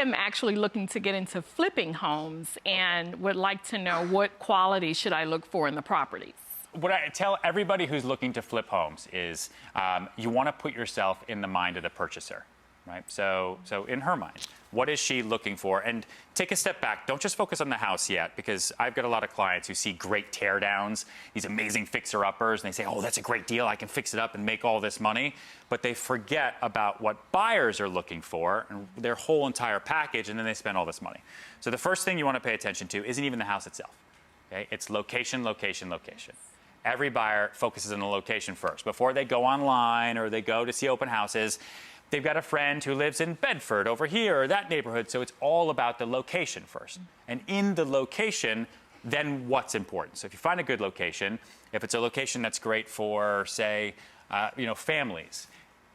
I'm actually looking to get into flipping homes and would like to know what quality should I look for in the properties. What I tell everybody who's looking to flip homes is you want to put yourself in the mind of the purchaser, right? So in her mind, what is she looking for? And take a step back. Don't just focus on the house yet, because I've got a lot of clients who see great teardowns, these amazing fixer-uppers, and they say, oh, that's a great deal. I can fix it up and make all this money. But they forget about what buyers are looking for and their whole entire package, and then they spend all this money. So the first thing you want to pay attention to isn't even the house itself. Okay? It's location, location, location. Every buyer focuses on the location first. Before they go online or they go to see open houses, they've got a friend who lives in Bedford over here or that neighborhood. So it's all about the location first. And in the location, then what's important? So if you find a good location, if it's a location that's great for, say, families,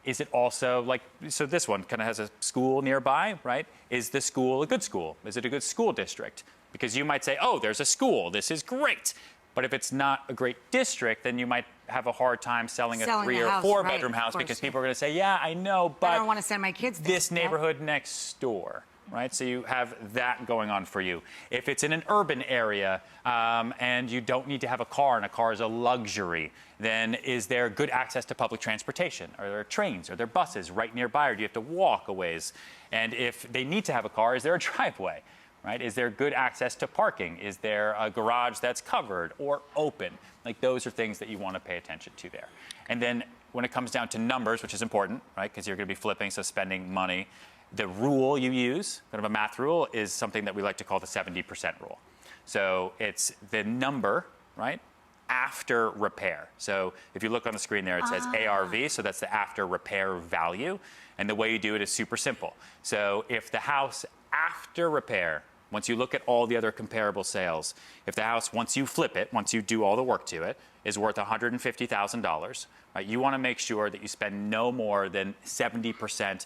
is it also like, so this one kind of has a school nearby, right? Is the school a good school? Is it a good school district? Because you might say, oh, there's a school. This is great. But if it's not a great district, then you might have a hard time selling a 3 or 4 bedroom house, because people are going to say, yeah, I know, but I don't want to send my kids there. This neighborhood next door, right? So you have that going on for you. If it's in an urban area and you don't need to have a car and a car is a luxury, then is there good access to public transportation? Are there trains? Are there buses right nearby, or do you have to walk a ways? And if they need to have a car, is there a driveway? Right? Is there good access to parking? Is there a garage that's covered or open? Like, those are things that you want to pay attention to there. And then when it comes down to numbers, which is important, right? Because you're going to be flipping, so spending money. The rule you use, kind of a math rule, is something that we like to call the 70% rule. So it's the number, right, after repair. So if you look on the screen there, it says ARV, so that's the after repair value. And the way you do it is super simple. So if the house after repair, once you look at all the other comparable sales, if the house, once you flip it, once you do all the work to it, is worth $150,000, right, you want to make sure that you spend no more than 70%,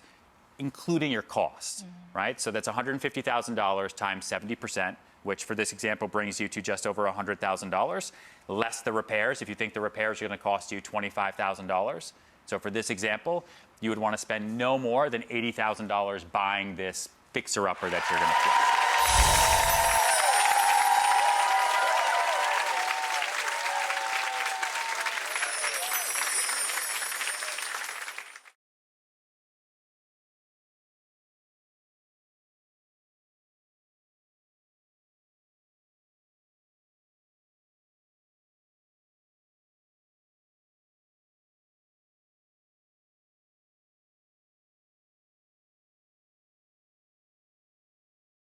including your costs, right? So that's $150,000 times 70%, which for this example brings you to just over $100,000, less the repairs. If you think the repairs are going to cost you $25,000. So for this example, you would want to spend no more than $80,000 buying this fixer-upper that you're going to flip.